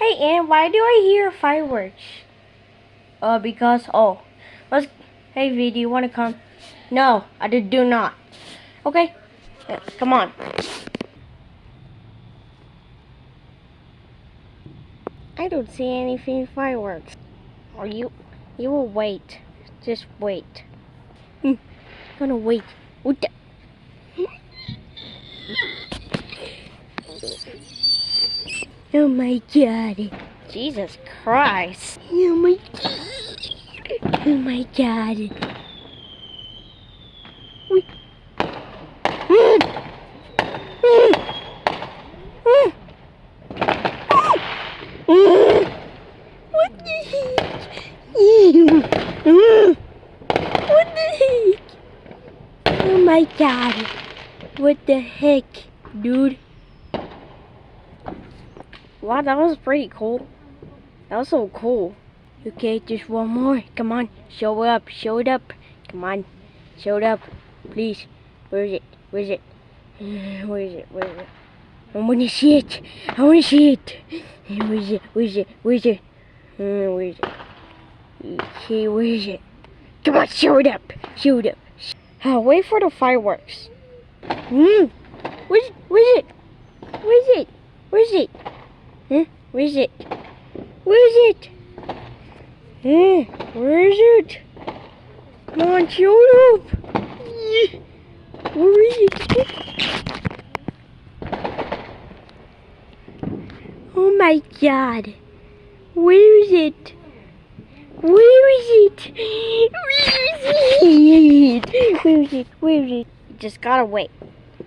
Hey, Ann, why do I hear fireworks? Because, let's, hey, V, do you want to come? No, I do not. Okay, come on. I don't see anything fireworks. Or you will wait. Just wait. I'm gonna wait. What the? Oh my God. Jesus Christ. Oh my God. Oh my God. What the heck? What the heck? Oh my God. What the heck, dude? Wow, that was pretty cool. That was so cool. Okay, just one more. Come on, show up, show it up. Come on, show it up, please. Where is it? Where is it? Where is it? Where is it? I wanna see it. I wanna see it. Where is it? Where is it? Where is it? Where is it? Okay, where is it? Come on, show it up. Show it up. Wait for the fireworks. Where's it? Where's it? Where's it? Where's it? Huh? Where's it? Where's it? Where is it? Come on, show it up. Where is it? Oh my God. Where is it? Where is it? Where is it? Where is it? Where is it? You just gotta wait.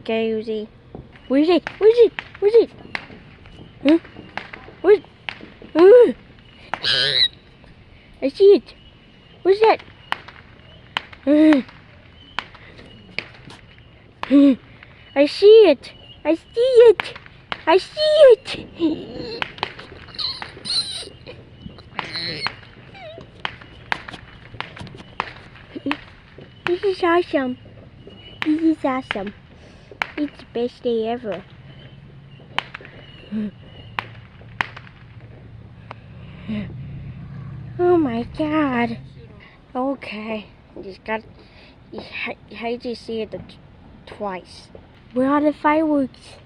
Okay, Uzi. Where is it? Where is it? Where is it? Huh? Where's it? I see it. What's that? I see it. I see it. I see it. This is awesome. This is awesome. It's the best day ever. Oh my God. Okay. Just got. How did you see it twice? Where are the fireworks?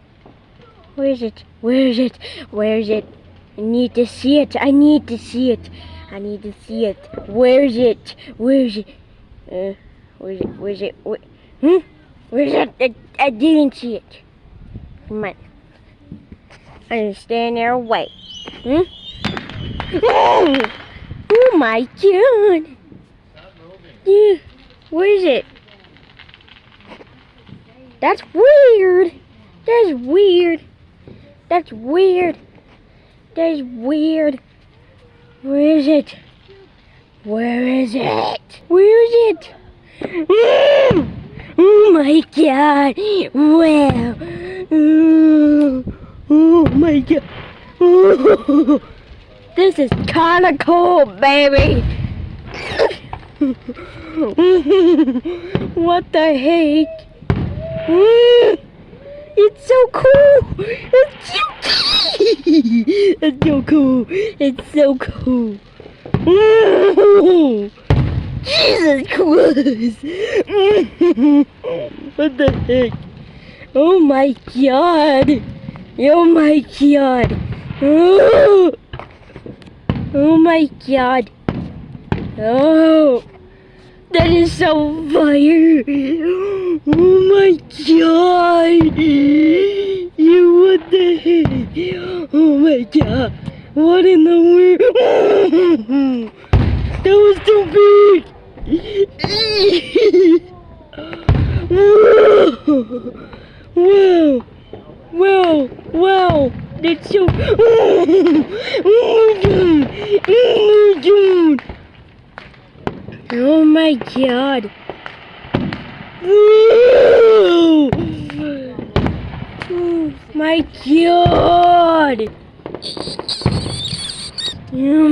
Where is it? Where is it? Where is it? I need to see it. I need to see it. I need to see it. Where is it? Where is it? Where is it? Where is it? Where is it? I didn't see it. Come on. I'm just stand there and wait. Oh my God. Yeah. Where is it? That's weird. That's weird. That's weird. That's weird. Where is it? Where is it? Where is it? Oh my God. Wow. Oh my God. Oh, this is kind of cool, baby. What the heck? It's so cool. It's so cool. It's so cool. It's so cool. Jesus Christ. What the heck? Oh my God. Oh my God. Oh my God. Oh, that is so fire. Oh my God. You, what the heck? Oh my God. What in the world? That was too big. Wow. Wow. Wow. That's so. Oh my God. Oh my God. Oh my God. You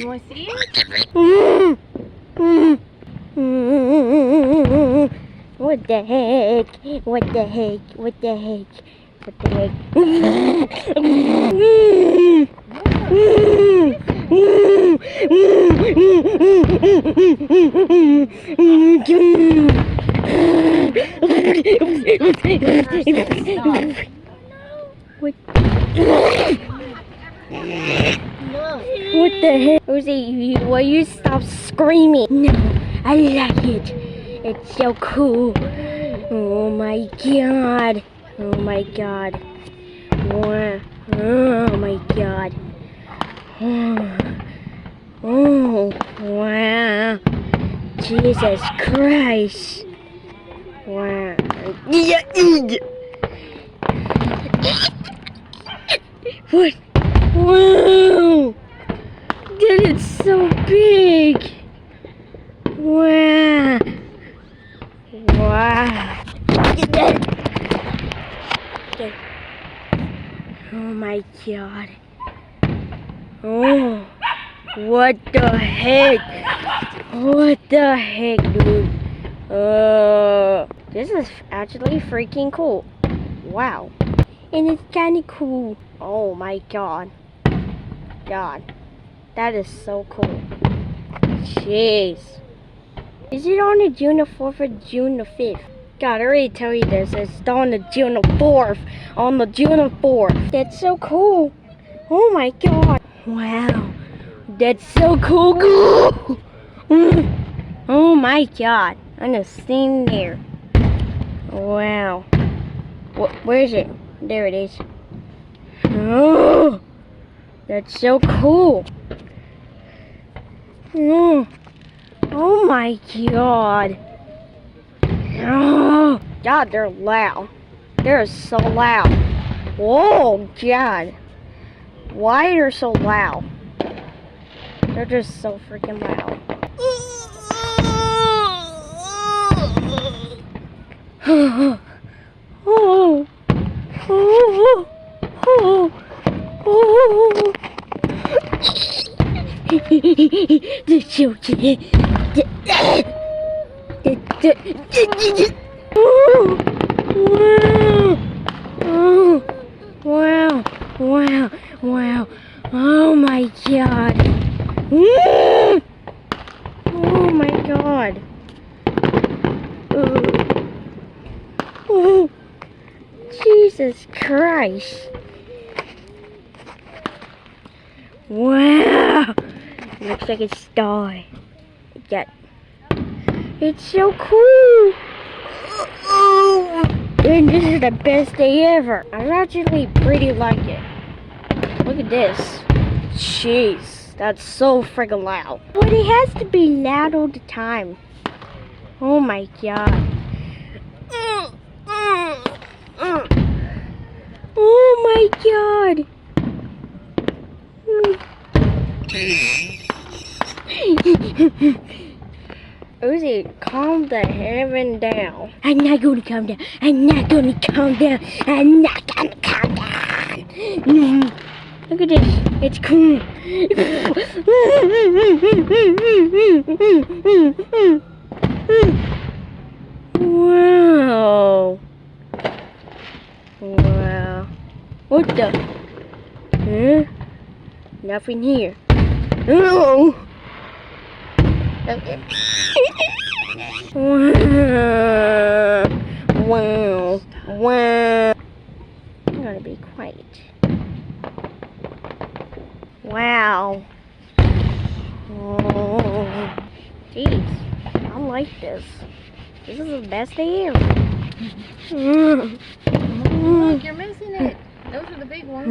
want to see it? What the heck? What the heck? What the heck? What the heck? What? What the heck? Rosie, will you stop screaming? No, I like it. It's so cool. Oh my god. Oh my god. Wow. Oh my god. Oh, wow. Jesus Christ. Wow. What? Wow. That is so big. Wow. Wow. Oh my god. Oh. What the heck? What the heck, dude? This is actually freaking cool. Wow. And it's kinda cool. Oh my god. God. That is so cool. Jeez. Is it on the June the 4th or June the 5th? God, I already tell you this. It's on the June the 4th. On the June the 4th. That's so cool. Oh my god. Wow. That's so cool. Oh my god. I'm just standing there. Wow. Where is it? There it is. Oh. That's so cool. Oh my god. Oh god, they're loud. They're so loud. Whoa, god. Why are they so loud? They're just so freaking loud. Oh. Oh. Oh. Oh. The children. Wow. Wow. Wow. Oh my god. Oh my god. Oh. Jesus Christ. Wow. Looks like it's died. Yeah. It's so cool. And this is the best day ever. I actually pretty like it. Look at this. Jeez. That's so freaking loud. But it has to be loud all the time. Oh my god. Oh my god. Uzi, calm the heaven down. I'm not gonna calm down. I'm not gonna calm down. I'm not gonna calm down. Look at this. It's cool. Wow. Wow. What the? Huh? Nothing here. Oh. Wow. Wow. I'm gonna be quiet. Wow. Oh. Jeez. I like this. This is the best day ever. Look, you're missing it. Those are the big ones.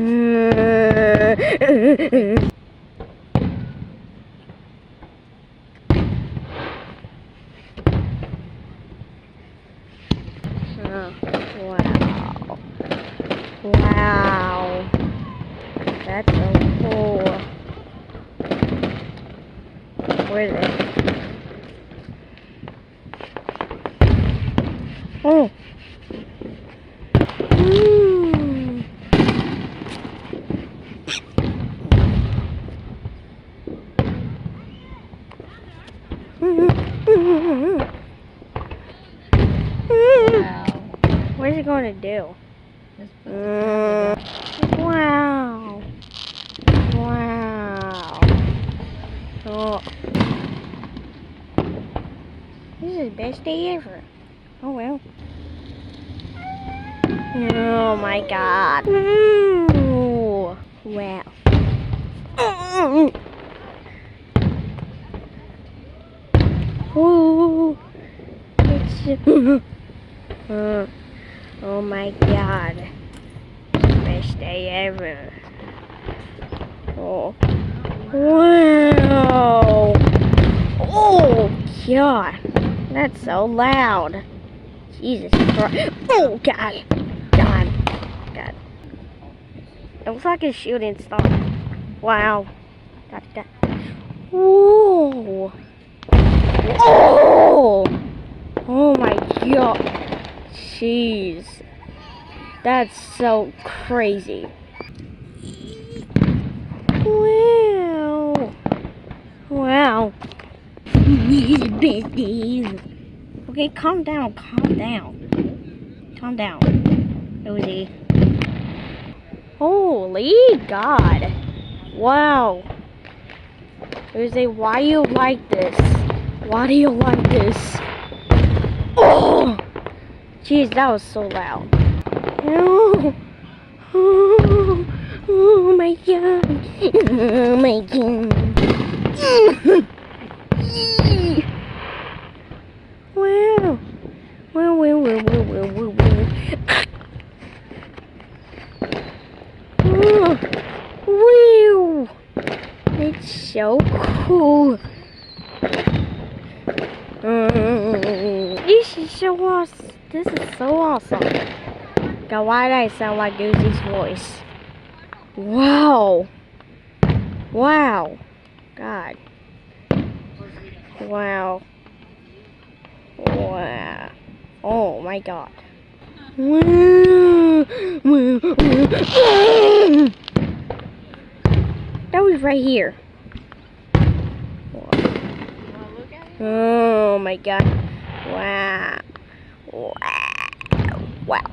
Oh, wow. Wow. That's so cool. Where is it? Oh. What is it going to do? Just put the Wow. Wow. Oh. This is the best day ever. Oh well. Oh my god. Ooh. Wow. Ooh. It's oh my god. Best day ever. Oh. Wow. Oh god. That's so loud. Jesus Christ. Oh god. God. God. It looks like a shooting star. Wow. God, God. Whoa. Oh. Oh my god. Jeez. That's so crazy. Wow. Wow. These besties. Okay, calm down, calm down. Calm down. Rosie. Holy God. Wow. Rosie, why you like this? Why do you like this? Oh! Jeez, that was so loud. Oh, oh, oh my god. Oh my god. Wow. Wow, wow, wow, wow, wow, wow, wow. Oh, wow. It's so cool. This is so awesome. This is so awesome. God, why did I sound like Goosey's voice? Wow. Wow. God. Wow. Wow. Oh my God. That was right here. Oh my God. Wow. Wow. Wow.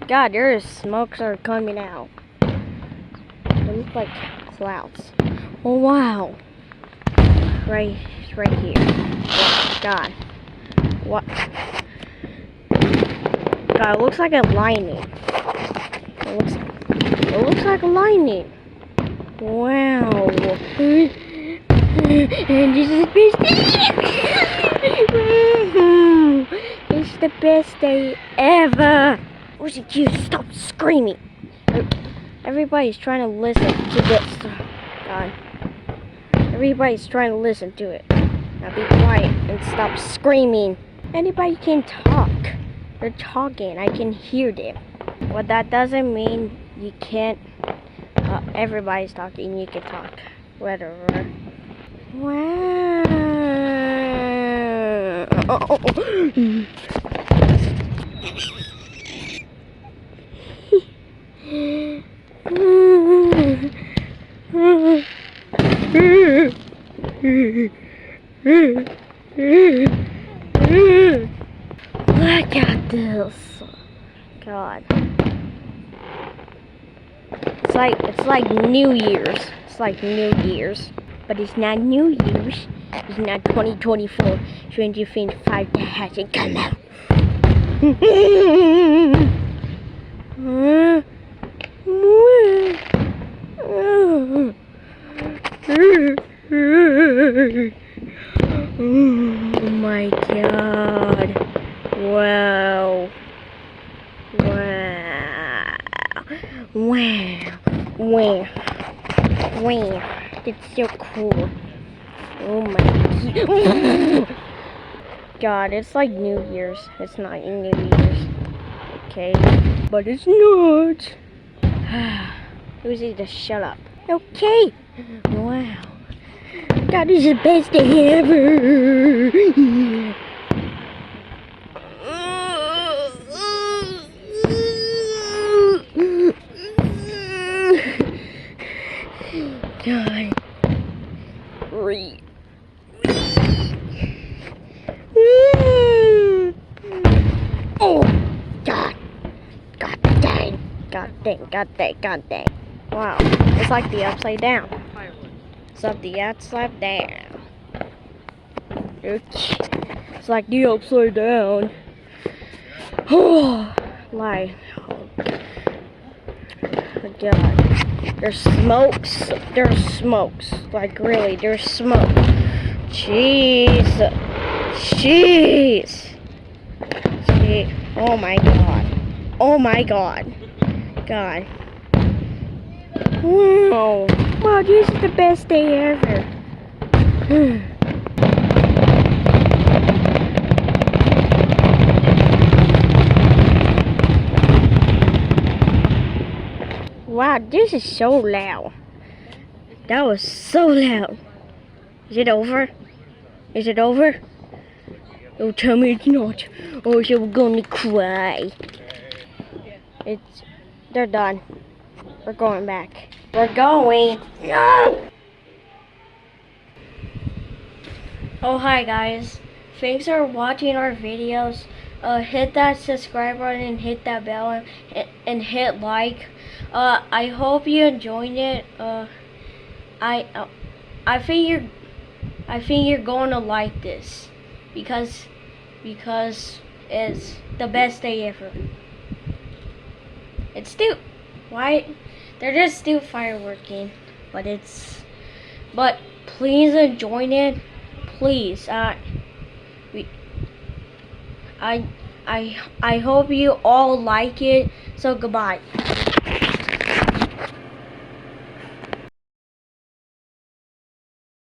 God, there's smokes are coming out. They look like clouds. Oh wow. Right here. Oh, God. What? God, it looks like a lightning. It looks like a lightning. Wow. And this is the best day. It's the best day ever. Where's it you? Stop screaming. Everybody's trying to listen to this. God. Everybody's trying to listen to it. Now be quiet and stop screaming. Anybody can talk. They're talking. I can hear them. Well, that doesn't mean you can't. Everybody's talking. You can talk. Whatever. Wow. Look at this. God. It's like New Year's. It's like New Year's. But it's not New Year's. It's not 2024. Stranger Things 5 hasn't come out. Oh my God. Wow. Wow. Wow. Wow. Wow. It's so cool. Oh my God, it's like New Year's. It's not New Year's. Okay. But it's not. Lucy, just shut up. Okay. Wow. God, this is the best day ever. God. Breathe. Oh. dang, god dang, god dang. Wow, it's like the upside down. It's like the upside down. It's like the upside down. Like, oh god. There's smokes. There's smokes. Like, really, there's smoke. Jeez. Jeez. Jeez. Oh my god. Oh my god. God. Wow. Wow, this is the best day ever. Wow, this is so loud. That was so loud. Is it over? Is it over? Don't tell me it's not. Or else I'm gonna cry. They're done. We're going back. We're going. No! Oh, hi guys. Thanks for watching our videos. Hit that subscribe button and hit that bell and hit like. I hope you enjoyed it. I think you're going to like this because it's the best day ever. It's still they're just still fireworking, but please enjoy it. Please, I hope you all like it. So goodbye.